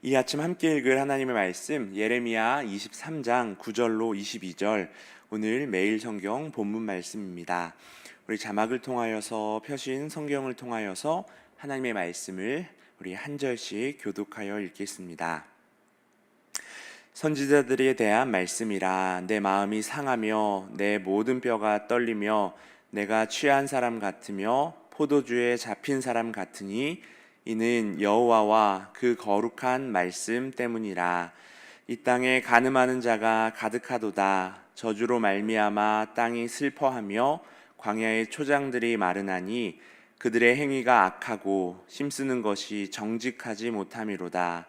이 아침 함께 읽을 하나님의 말씀 예레미야 23장 9절로 22절, 오늘 매일 성경 본문 말씀입니다. 우리 자막을 통하여서 펴신 성경을 통하여서 하나님의 말씀을 우리 한 절씩 교독하여 읽겠습니다. 선지자들에 대한 말씀이라. 내 마음이 상하며 내 모든 뼈가 떨리며 내가 취한 사람 같으며 포도주에 잡힌 사람 같으니 이는 여호와와 그 거룩한 말씀 때문이라. 이 땅에 간음하는 자가 가득하도다. 저주로 말미암아 땅이 슬퍼하며 광야의 초장들이 마르나니 그들의 행위가 악하고 힘쓰는 것이 정직하지 못함이로다.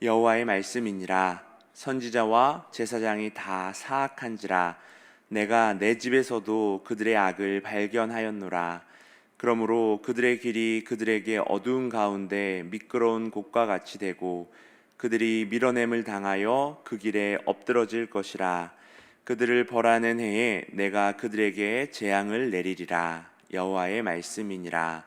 여호와의 말씀이니라. 선지자와 제사장이 다 사악한지라. 내가 내 집에서도 그들의 악을 발견하였노라. 그러므로 그들의 길이 그들에게 어두운 가운데 미끄러운 곳과 같이 되고 그들이 밀어냄을 당하여 그 길에 엎드러질 것이라. 그들을 벌하는 해에 내가 그들에게 재앙을 내리리라. 여호와의 말씀이니라.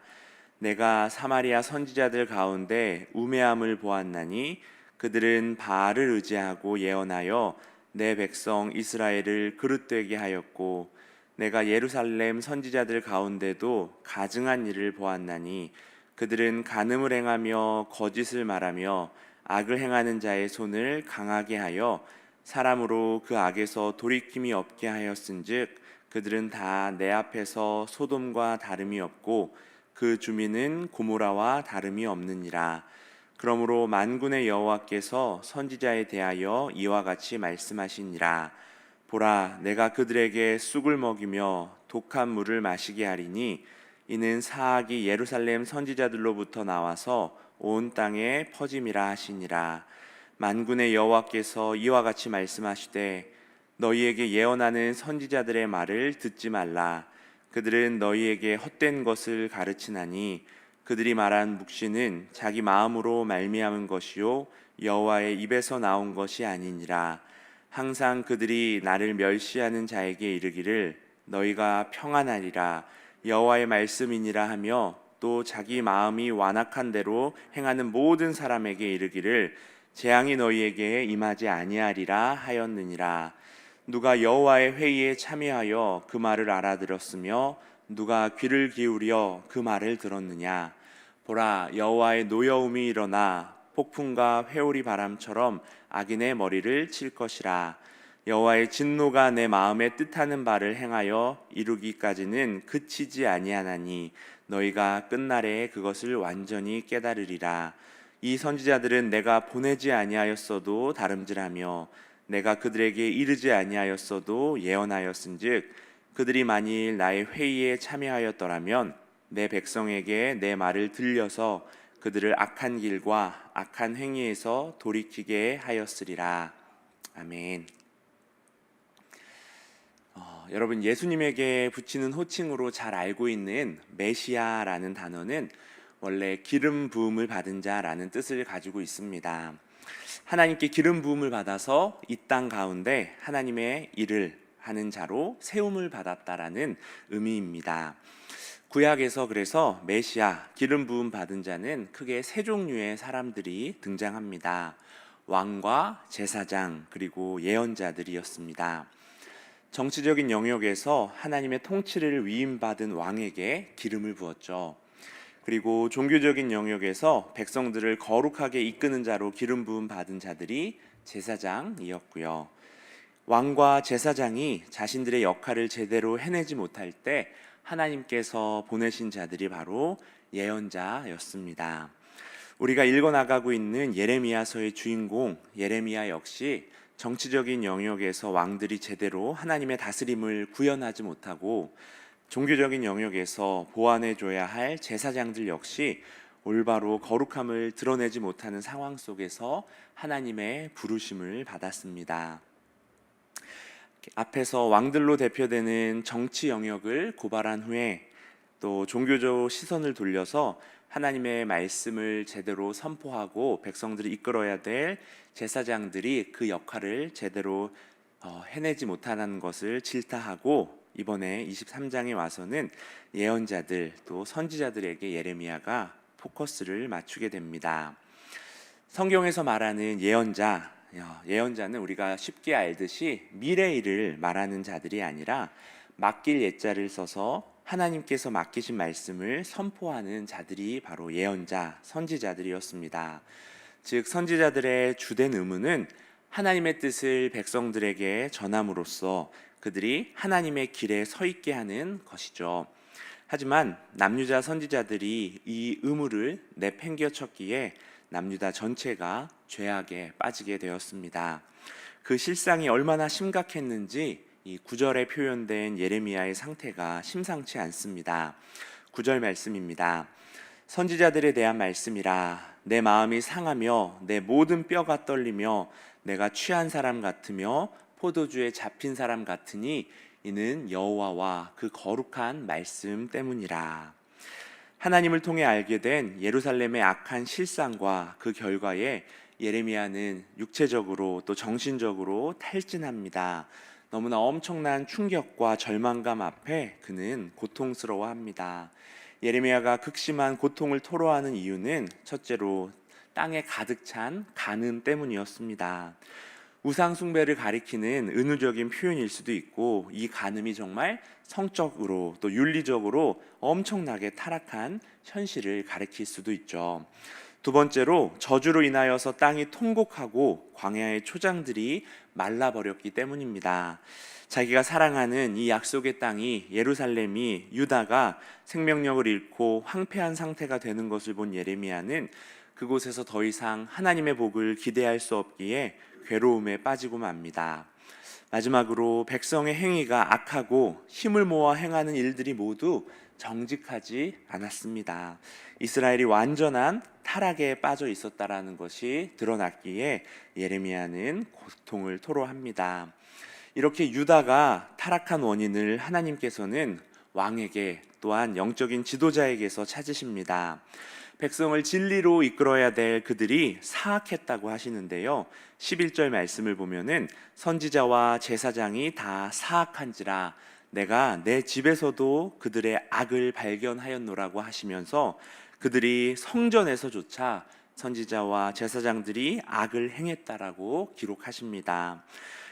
내가 사마리아 선지자들 가운데 우매함을 보았나니 그들은 바알을 의지하고 예언하여 내 백성 이스라엘을 그릇되게 하였고 내가 예루살렘 선지자들 가운데도 가증한 일을 보았나니 그들은 간음을 행하며 거짓을 말하며 악을 행하는 자의 손을 강하게 하여 사람으로 그 악에서 돌이킴이 없게 하였은즉 그들은 다 내 앞에서 소돔과 다름이 없고 그 주민은 고모라와 다름이 없느니라. 그러므로 만군의 여호와께서 선지자에 대하여 이와 같이 말씀하시니라. 보라, 내가 그들에게 쑥을 먹이며 독한 물을 마시게 하리니 이는 사악이 예루살렘 선지자들로부터 나와서 온 땅에 퍼짐이라 하시니라. 만군의 여호와께서 이와 같이 말씀하시되 너희에게 예언하는 선지자들의 말을 듣지 말라. 그들은 너희에게 헛된 것을 가르치나니 그들이 말한 묵시는 자기 마음으로 말미암은 것이요 여호와의 입에서 나온 것이 아니니라. 항상 그들이 나를 멸시하는 자에게 이르기를 너희가 평안하리라. 여호와의 말씀이니라 하며 또 자기 마음이 완악한 대로 행하는 모든 사람에게 이르기를 재앙이 너희에게 임하지 아니하리라 하였느니라. 누가 여호와의 회의에 참여하여 그 말을 알아들었으며 누가 귀를 기울여 그 말을 들었느냐. 보라, 여호와의 노여움이 일어나 폭풍과 회오리 바람처럼 악인의 머리를 칠 것이라. 여호와의 진노가 내 마음에 뜻하는 바를 행하여 이루기까지는 그치지 아니하나니 너희가 끝날에 그것을 완전히 깨달으리라. 이 선지자들은 내가 보내지 아니하였어도 다름질하며 내가 그들에게 이르지 아니하였어도 예언하였은즉 그들이 만일 나의 회의에 참여하였더라면 내 백성에게 내 말을 들려서 그들을 악한 길과 악한 행위에서 돌이키게 하였으리라. 아멘. 여러분, 예수님에게 붙이는 호칭으로 잘 알고 있는 메시아라는 단어는 원래 기름 부음을 받은 자라는 뜻을 가지고 있습니다. 하나님께 기름 부음을 받아서 이 땅 가운데 하나님의 일을 하는 자로 세움을 받았다라는 의미입니다. 구약에서 그래서 메시아, 기름 부음 받은 자는 크게 세 종류의 사람들이 등장합니다. 왕과 제사장 그리고 예언자들이었습니다. 정치적인 영역에서 하나님의 통치를 위임받은 왕에게 기름을 부었죠. 그리고 종교적인 영역에서 백성들을 거룩하게 이끄는 자로 기름 부음 받은 자들이 제사장이었고요. 왕과 제사장이 자신들의 역할을 제대로 해내지 못할 때 하나님께서 보내신 자들이 바로 예언자였습니다. 우리가 읽어나가고 있는 예레미야서의 주인공 예레미야 역시 정치적인 영역에서 왕들이 제대로 하나님의 다스림을 구현하지 못하고 종교적인 영역에서 보완해줘야 할 제사장들 역시 올바로 거룩함을 드러내지 못하는 상황 속에서 하나님의 부르심을 받았습니다. 앞에서 왕들로 대표되는 정치 영역을 고발한 후에 또 종교적 시선을 돌려서 하나님의 말씀을 제대로 선포하고 백성들이 이끌어야 될 제사장들이 그 역할을 제대로 해내지 못하는 것을 질타하고 이번에 23장에 와서는 예언자들 또 선지자들에게 예레미야가 포커스를 맞추게 됩니다. 성경에서 말하는 예언자, 예언자는 우리가 쉽게 알듯이 미래 일을 말하는 자들이 아니라 맡길 예자를 써서 하나님께서 맡기신 말씀을 선포하는 자들이 바로 예언자, 선지자들이었습니다. 즉 선지자들의 주된 의무는 하나님의 뜻을 백성들에게 전함으로써 그들이 하나님의 길에 서 있게 하는 것이죠. 하지만 남유다 선지자들이 이 의무를 내팽개쳤기에 남유다 전체가 죄악에 빠지게 되었습니다. 그 실상이 얼마나 심각했는지 이 9절에 표현된 예레미야의 상태가 심상치 않습니다. 9절 말씀입니다. 선지자들에 대한 말씀이라. 내 마음이 상하며 내 모든 뼈가 떨리며 내가 취한 사람 같으며 포도주에 잡힌 사람 같으니 이는 여호와와 그 거룩한 말씀 때문이라. 하나님을 통해 알게 된 예루살렘의 악한 실상과 그 결과에 예레미야는 육체적으로 또 정신적으로 탈진합니다. 너무나 엄청난 충격과 절망감 앞에 그는 고통스러워합니다. 예레미야가 극심한 고통을 토로하는 이유는 첫째로 땅에 가득 찬 간음 때문이었습니다. 우상 숭배를 가리키는 은유적인 표현일 수도 있고 이 간음이 정말 성적으로 또 윤리적으로 엄청나게 타락한 현실을 가리킬 수도 있죠. 두 번째로 저주로 인하여서 땅이 통곡하고 광야의 초장들이 말라버렸기 때문입니다. 자기가 사랑하는 이 약속의 땅이 예루살렘이 유다가 생명력을 잃고 황폐한 상태가 되는 것을 본 예레미야는 그곳에서 더 이상 하나님의 복을 기대할 수 없기에 괴로움에 빠지고 맙니다. 마지막으로 백성의 행위가 악하고 힘을 모아 행하는 일들이 모두 정직하지 않았습니다. 이스라엘이 완전한 타락에 빠져 있었다라는 것이 드러났기에 예레미야는 고통을 토로합니다. 이렇게 유다가 타락한 원인을 하나님께서는 왕에게 또한 영적인 지도자에게서 찾으십니다. 백성을 진리로 이끌어야 될 그들이 사악했다고 하시는데요. 11절 말씀을 보면은 선지자와 제사장이 다 사악한지라 내가 내 집에서도 그들의 악을 발견하였노라고 하시면서 그들이 성전에서조차 선지자와 제사장들이 악을 행했다라고 기록하십니다.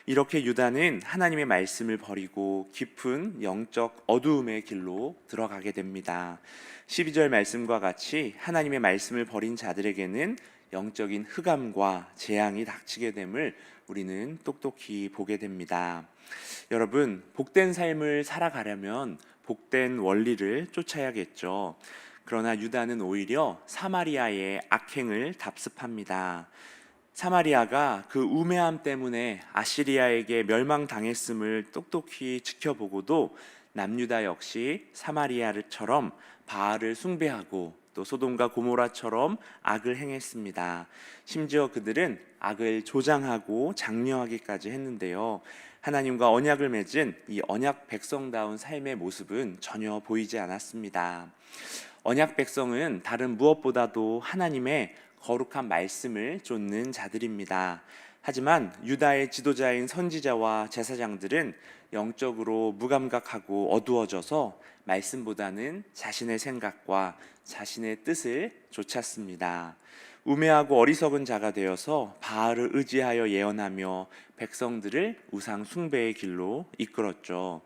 이렇게 유다는 하나님의 말씀을 버리고 깊은 영적 어두움의 길로 들어가게 됩니다. 12절 말씀과 같이 하나님의 말씀을 버린 자들에게는 영적인 흑암과 재앙이 닥치게 됨을 우리는 똑똑히 보게 됩니다. 여러분, 복된 삶을 살아가려면 복된 원리를 쫓아야겠죠. 그러나 유다는 오히려 사마리아의 악행을 답습합니다. 사마리아가 그 우매함 때문에 아시리아에게 멸망당했음을 똑똑히 지켜보고도 남유다 역시 사마리아처럼 바알을 숭배하고 또 소돔과 고모라처럼 악을 행했습니다. 심지어 그들은 악을 조장하고 장려하기까지 했는데요. 하나님과 언약을 맺은 이 언약 백성다운 삶의 모습은 전혀 보이지 않았습니다. 언약 백성은 다른 무엇보다도 하나님의 거룩한 말씀을 쫓는 자들입니다. 하지만 유다의 지도자인 선지자와 제사장들은 영적으로 무감각하고 어두워져서 말씀보다는 자신의 생각과 자신의 뜻을 좇았습니다. 우매하고 어리석은 자가 되어서 바알을 의지하여 예언하며 백성들을 우상 숭배의 길로 이끌었죠.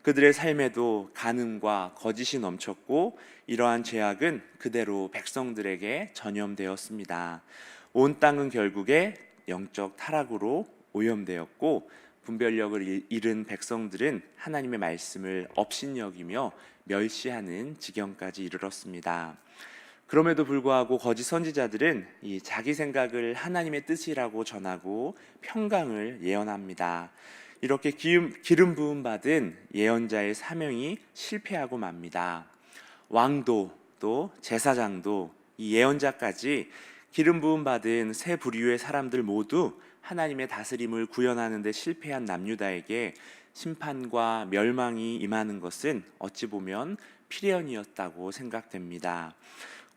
그들의 삶에도 간음과 거짓이 넘쳤고 이러한 죄악은 그대로 백성들에게 전염되었습니다. 온 땅은 결국에 영적 타락으로 오염되었고 분별력을 잃은 백성들은 하나님의 말씀을 업신여기며 멸시하는 지경까지 이르렀습니다. 그럼에도 불구하고 거짓 선지자들은 이 자기 생각을 하나님의 뜻이라고 전하고 평강을 예언합니다. 이렇게 기름 부음 받은 예언자의 사명이 실패하고 맙니다. 왕도 또 제사장도 이 예언자까지 기름 부음 받은 세 부류의 사람들 모두 하나님의 다스림을 구현하는 데 실패한 남유다에게 심판과 멸망이 임하는 것은 어찌 보면 필연이었다고 생각됩니다.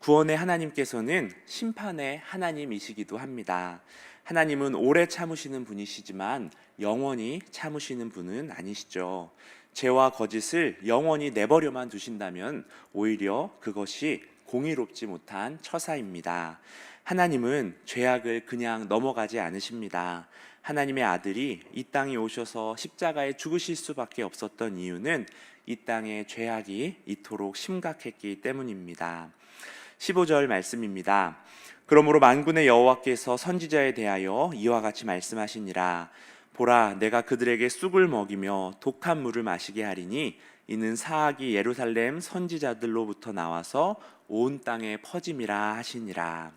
구원의 하나님께서는 심판의 하나님이시기도 합니다. 하나님은 오래 참으시는 분이시지만 영원히 참으시는 분은 아니시죠. 죄와 거짓을 영원히 내버려만 두신다면 오히려 그것이 공의롭지 못한 처사입니다. 하나님은 죄악을 그냥 넘어가지 않으십니다. 하나님의 아들이 이 땅에 오셔서 십자가에 죽으실 수밖에 없었던 이유는 이 땅의 죄악이 이토록 심각했기 때문입니다. 15절 말씀입니다. 그러므로 만군의 여호와께서 선지자에 대하여 이와 같이 말씀하시니라. 보라, 내가 그들에게 쑥을 먹이며 독한 물을 마시게 하리니 이는 사악이 예루살렘 선지자들로부터 나와서 온 땅에 퍼짐이라 하시니라.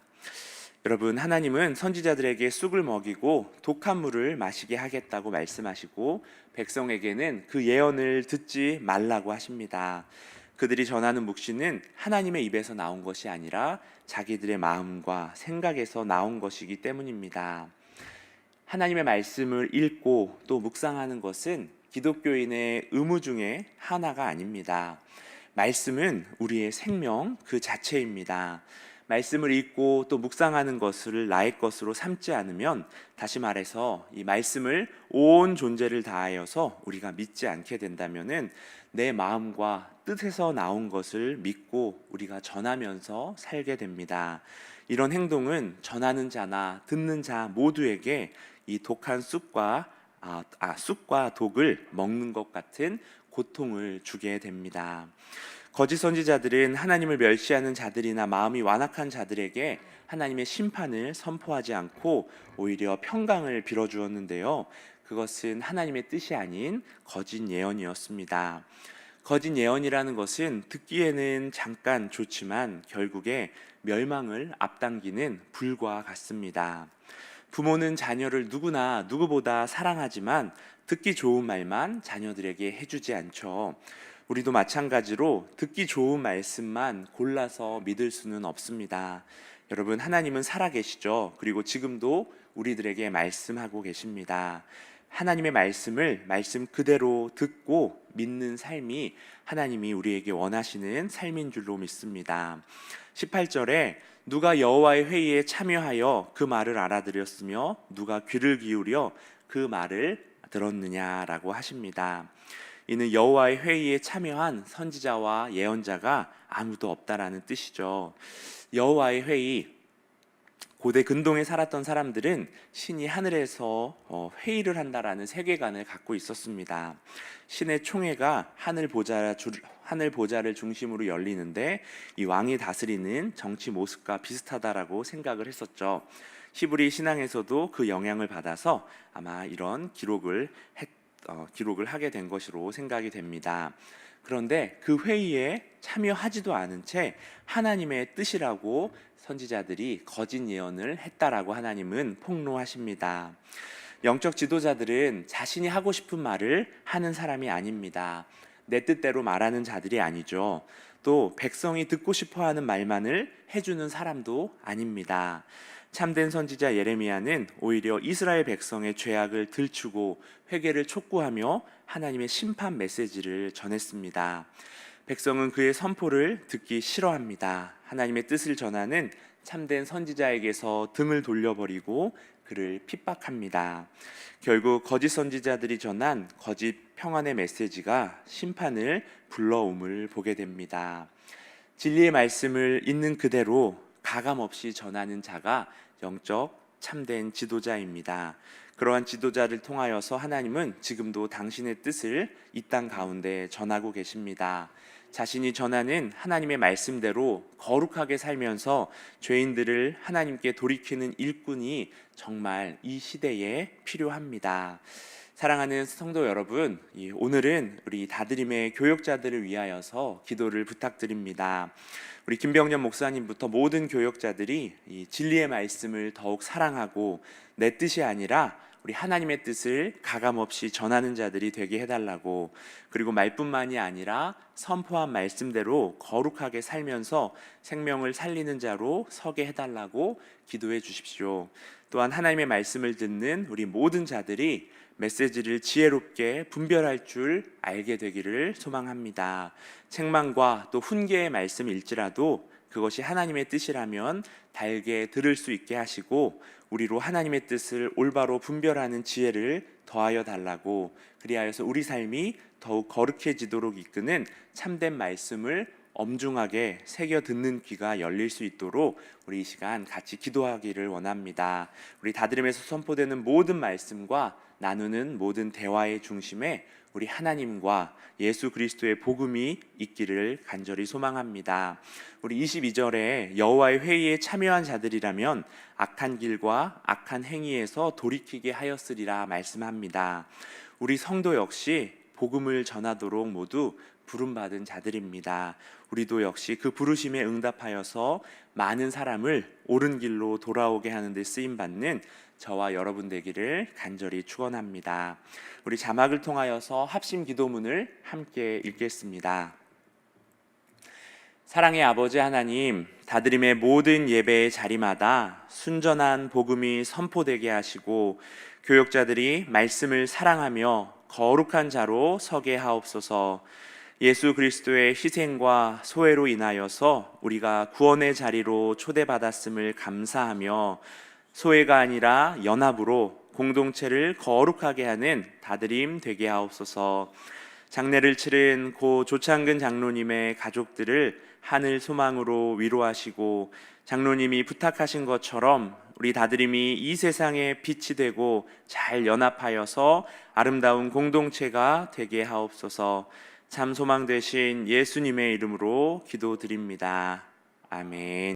여러분, 하나님은 선지자들에게 쑥을 먹이고 독한 물을 마시게 하겠다고 말씀하시고 백성에게는 그 예언을 듣지 말라고 하십니다. 그들이 전하는 묵시는 하나님의 입에서 나온 것이 아니라 자기들의 마음과 생각에서 나온 것이기 때문입니다. 하나님의 말씀을 읽고 또 묵상하는 것은 기독교인의 의무 중에 하나가 아닙니다. 말씀은 우리의 생명 그 자체입니다. 말씀을 읽고 또 묵상하는 것을 나의 것으로 삼지 않으면, 다시 말해서 이 말씀을 온 존재를 다하여서 우리가 믿지 않게 된다면은 내 마음과 뜻에서 나온 것을 믿고 우리가 전하면서 살게 됩니다. 이런 행동은 전하는 자나 듣는 자 모두에게 이 독한 쑥과 독을 먹는 것 같은 고통을 주게 됩니다. 거짓 선지자들은 하나님을 멸시하는 자들이나 마음이 완악한 자들에게 하나님의 심판을 선포하지 않고 오히려 평강을 빌어주었는데요. 그것은 하나님의 뜻이 아닌 거짓 예언이었습니다. 거짓 예언이라는 것은 듣기에는 잠깐 좋지만 결국에 멸망을 앞당기는 불과 같습니다. 부모는 자녀를 누구보다 사랑하지만 듣기 좋은 말만 자녀들에게 해주지 않죠. 우리도 마찬가지로 듣기 좋은 말씀만 골라서 믿을 수는 없습니다. 여러분, 하나님은 살아계시죠. 그리고 지금도 우리들에게 말씀하고 계십니다. 하나님의 말씀을 말씀 그대로 듣고 믿는 삶이 하나님이 우리에게 원하시는 삶인 줄로 믿습니다. 18절에 누가 여호와의 회의에 참여하여 그 말을 알아들었으며 누가 귀를 기울여 그 말을 들었느냐라고 하십니다. 이는 여호와의 회의에 참여한 선지자와 예언자가 아무도 없다라는 뜻이죠. 여호와의 회의, 고대 근동에 살았던 사람들은 신이 하늘에서 회의를 한다라는 세계관을 갖고 있었습니다. 신의 총회가 하늘 보좌를 중심으로 열리는데 이 왕이 다스리는 정치 모습과 비슷하다라고 생각을 했었죠. 히브리 신앙에서도 그 영향을 받아서 아마 이런 기록을 하게 된 것으로 생각이 됩니다. 그런데 그 회의에 참여하지도 않은 채 하나님의 뜻이라고 선지자들이 거짓 예언을 했다라고 하나님은 폭로하십니다. 영적 지도자들은 자신이 하고 싶은 말을 하는 사람이 아닙니다. 내 뜻대로 말하는 자들이 아니죠. 또 백성이 듣고 싶어하는 말만을 해주는 사람도 아닙니다. 참된 선지자 예레미야는 오히려 이스라엘 백성의 죄악을 들추고 회개를 촉구하며 하나님의 심판 메시지를 전했습니다. 백성은 그의 선포를 듣기 싫어합니다. 하나님의 뜻을 전하는 참된 선지자에게서 등을 돌려버리고 그를 핍박합니다. 결국 거짓 선지자들이 전한 거짓 평안의 메시지가 심판을 불러옴을 보게 됩니다. 진리의 말씀을 있는 그대로 가감없이 전하는 자가 영적 참된 지도자입니다. 그러한 지도자를 통하여서 하나님은 지금도 당신의 뜻을 이 땅 가운데 전하고 계십니다. 자신이 전하는 하나님의 말씀대로 거룩하게 살면서 죄인들을 하나님께 돌이키는 일꾼이 정말 이 시대에 필요합니다. 사랑하는 성도 여러분, 오늘은 우리 다드림의 교역자들을 위하여서 기도를 부탁드립니다. 우리 김병년 목사님부터 모든 교역자들이 이 진리의 말씀을 더욱 사랑하고 내 뜻이 아니라 우리 하나님의 뜻을 가감없이 전하는 자들이 되게 해달라고, 그리고 말뿐만이 아니라 선포한 말씀대로 거룩하게 살면서 생명을 살리는 자로 서게 해달라고 기도해 주십시오. 또한 하나님의 말씀을 듣는 우리 모든 자들이 메시지를 지혜롭게 분별할 줄 알게 되기를 소망합니다. 책망과 또 훈계의 말씀일지라도 그것이 하나님의 뜻이라면 달게 들을 수 있게 하시고 우리로 하나님의 뜻을 올바로 분별하는 지혜를 더하여 달라고, 그리하여서 우리 삶이 더욱 거룩해지도록 이끄는 참된 말씀을 엄중하게 새겨 듣는 귀가 열릴 수 있도록 우리 이 시간 같이 기도하기를 원합니다. 우리 다드림에서 선포되는 모든 말씀과 나누는 모든 대화의 중심에 우리 하나님과 예수 그리스도의 복음이 있기를 간절히 소망합니다. 우리 22절에 여호와의 회의에 참여한 자들이라면 악한 길과 악한 행위에서 돌이키게 하였으리라 말씀합니다. 우리 성도 역시 복음을 전하도록 모두 부름받은 자들입니다. 우리도 역시 그 부르심에 응답하여서 많은 사람을 옳은 길로 돌아오게 하는 데 쓰임받는 저와 여러분 되기를 간절히 축원합니다. 우리 자막을 통하여서 합심 기도문을 함께 읽겠습니다. 사랑의 아버지 하나님, 다드림의 모든 예배의 자리마다 순전한 복음이 선포되게 하시고 교역자들이 말씀을 사랑하며 거룩한 자로 서게 하옵소서. 예수 그리스도의 희생과 소회로 인하여서 우리가 구원의 자리로 초대받았음을 감사하며 소회가 아니라 연합으로 공동체를 거룩하게 하는 다드림 되게 하옵소서. 장례를 치른 고 조창근 장로님의 가족들을 하늘 소망으로 위로하시고 장로님이 부탁하신 것처럼 우리 다드림이 이 세상에 빛이 되고 잘 연합하여서 아름다운 공동체가 되게 하옵소서. 참 소망 되신 예수님의 이름으로 기도드립니다. 아멘.